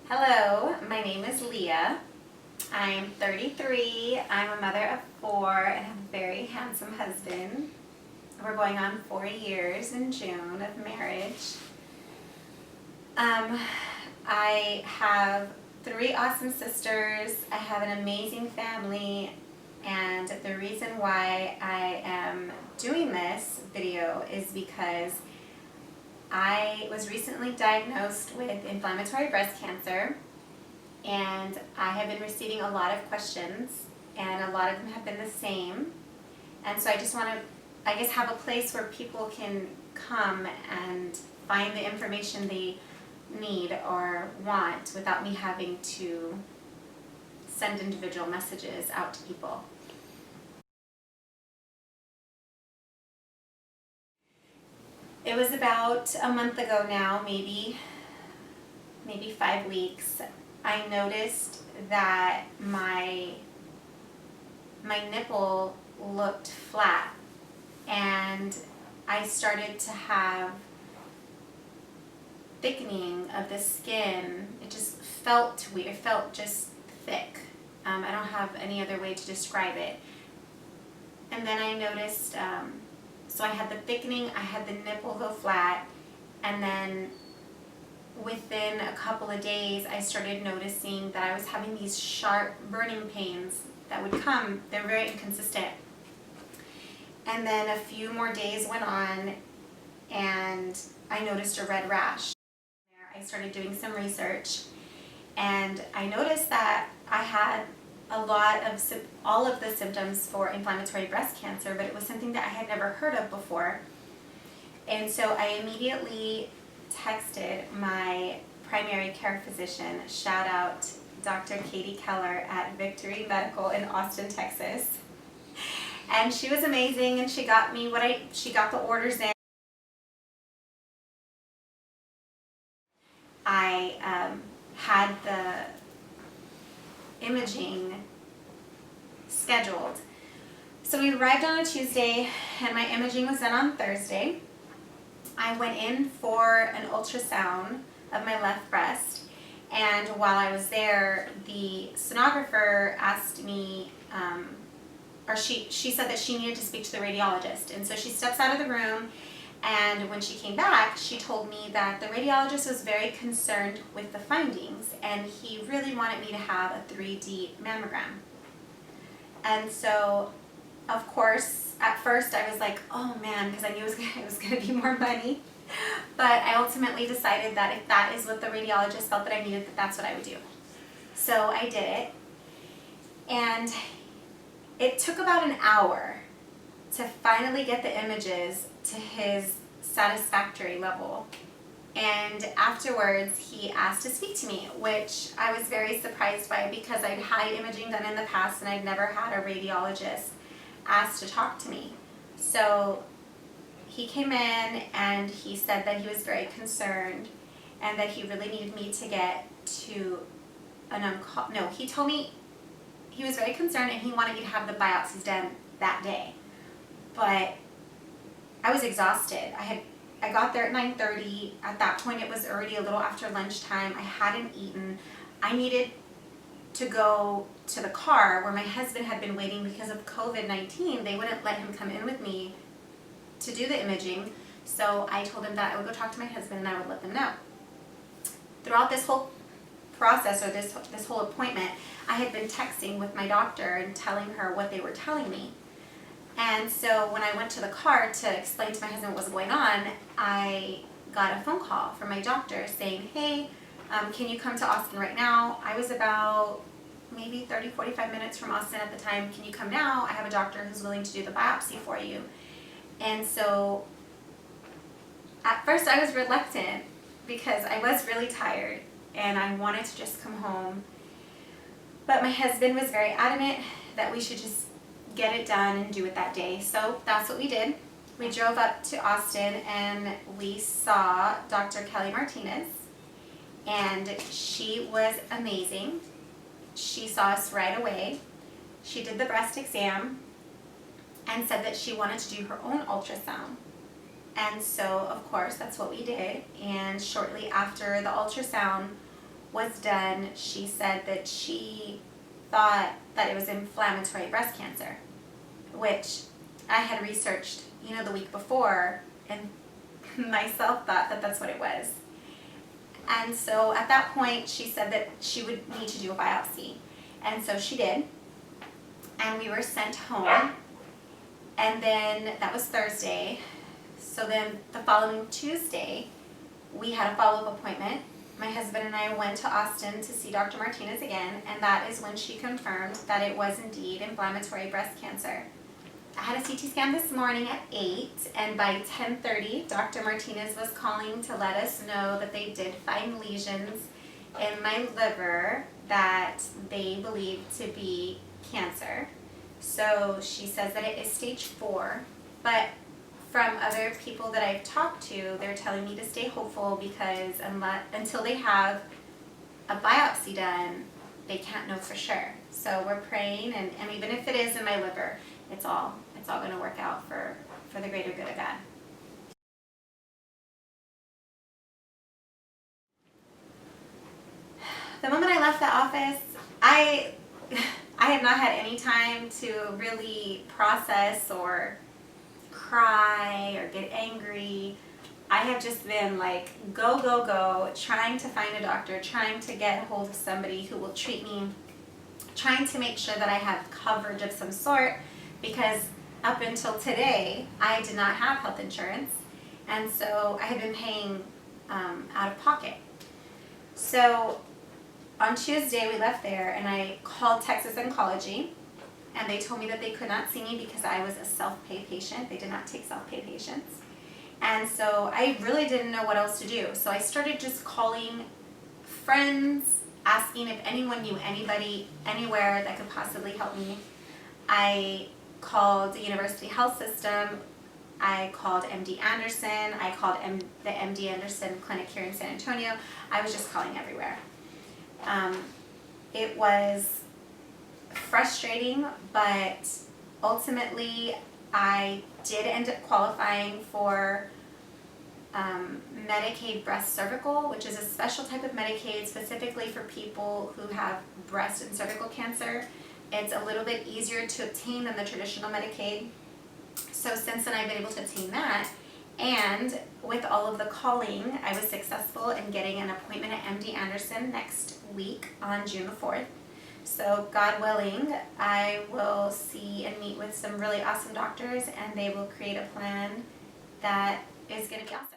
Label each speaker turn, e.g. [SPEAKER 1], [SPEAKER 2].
[SPEAKER 1] Hello, my name is Leah. I'm 33. I'm a mother of 4 and have a very handsome husband. We're going on 4 years in June of marriage. I have 3 awesome sisters. I have an amazing family, and the reason why I am doing this video is because I was recently diagnosed with inflammatory breast cancer, and I have been receiving a lot of questions, and a lot of them have been the same. And so I just want to, have a place where people can come and find the information they need or want without me having to send individual messages out to people. It was about a month ago now, maybe 5 weeks. I noticed that my nipple looked flat, and I started to have thickening of the skin. It just felt weird. It felt just thick. I don't have any other way to describe it. And then I noticed, so I had the thickening, I had the nipple go flat, and then within a couple of days I started noticing that I was having these sharp burning pains that would come. They're very inconsistent. And then a few more days went on and I noticed a red rash. I started doing some research, and I noticed that I had all of the symptoms for inflammatory breast cancer, but it was something that I had never heard of before. And so I immediately texted my primary care physician, shout out Dr. Katie Keller at Victory Medical in Austin, Texas. And she was amazing, and she got me she got the orders in. I had the imaging scheduled. So we arrived on a Tuesday, and my imaging was done on Thursday. I went in for an ultrasound of my left breast, and while I was there, the sonographer asked me, she said that she needed to speak to the radiologist. And so she steps out of the room, and when she came back, she told me that the radiologist was very concerned with the findings, and he really wanted me to have a 3D mammogram. And so, of course, at first I was like, oh man, because I knew it was going to be more money. But I ultimately decided that if that is what the radiologist felt that I needed, that's what I would do. So I did it, and it took about an hour to finally get the images to his satisfactory level. And afterwards, he asked to speak to me, which I was very surprised by, because I'd had imaging done in the past and I'd never had a radiologist ask to talk to me. So he came in and he said that he was very concerned and that he really needed me to get to he told me he was very concerned and he wanted me to have the biopsies done that day. But I was exhausted. I got there at 9:30. At that point, it was already a little after lunchtime. I hadn't eaten. I needed to go to the car where my husband had been waiting because of COVID-19. They wouldn't let him come in with me to do the imaging. So I told him that I would go talk to my husband and I would let them know. Throughout this whole process, or this whole appointment, I had been texting with my doctor and telling her what they were telling me. And so when I went to the car to explain to my husband what was going on, I got a phone call from my doctor saying, hey, can you come to Austin right now? I was about maybe 30-45 minutes from Austin at the time. Can you come now? I have a doctor who's willing to do the biopsy for you. And so at first I was reluctant because I was really tired and I wanted to just come home. But my husband was very adamant that we should just get it done and do it that day. So that's what we did. We drove up to Austin and we saw Dr. Kelly Martinez, and she was amazing. She saw us right away. She did the breast exam and said that she wanted to do her own ultrasound. And so, of course, that's what we did. And shortly after the ultrasound, was done, she said that she thought that it was inflammatory breast cancer, which I had researched, the week before, and myself thought that that's what it was. And so at that point, she said that she would need to do a biopsy. And so she did. And we were sent home. And then that was Thursday. So then the following Tuesday, we had a follow-up appointment. My husband and I went to Austin to see Dr. Martinez again, and that is when she confirmed that it was indeed inflammatory breast cancer. I had a CT scan this morning at 8, and by 10:30, Dr. Martinez was calling to let us know that they did find lesions in my liver that they believed to be cancer. So she says that it is stage 4, but from other people that I've talked to, they're telling me to stay hopeful because until they have a biopsy done, they can't know for sure. So we're praying, and even if it is in my liver, it's all going to work out for the greater good of God. The moment I left the office, I have not had any time to really process or cry or get angry. I have just been like go, go, go, trying to find a doctor, trying to get a hold of somebody who will treat me, trying to make sure that I have coverage of some sort, because up until today, I did not have health insurance, and so I had been paying out of pocket. So on Tuesday, we left there, and I called Texas Oncology, and they told me that they could not see me because I was a self-pay patient. They did not take self-pay patients. And so I really didn't know what else to do. So I started just calling friends, asking if anyone knew anybody anywhere that could possibly help me. I called the University Health System. I called MD Anderson. I called the MD Anderson Clinic here in San Antonio. I was just calling everywhere. It was frustrating, but ultimately I did end up qualifying for Medicaid breast cervical, which is a special type of Medicaid specifically for people who have breast and cervical cancer. It's a little bit easier to obtain than the traditional Medicaid. So since then I've been able to obtain that, and with all of the calling, I was successful in getting an appointment at MD Anderson next week on June the 4th. So God willing, I will see and meet with some really awesome doctors, and they will create a plan that is going to be awesome.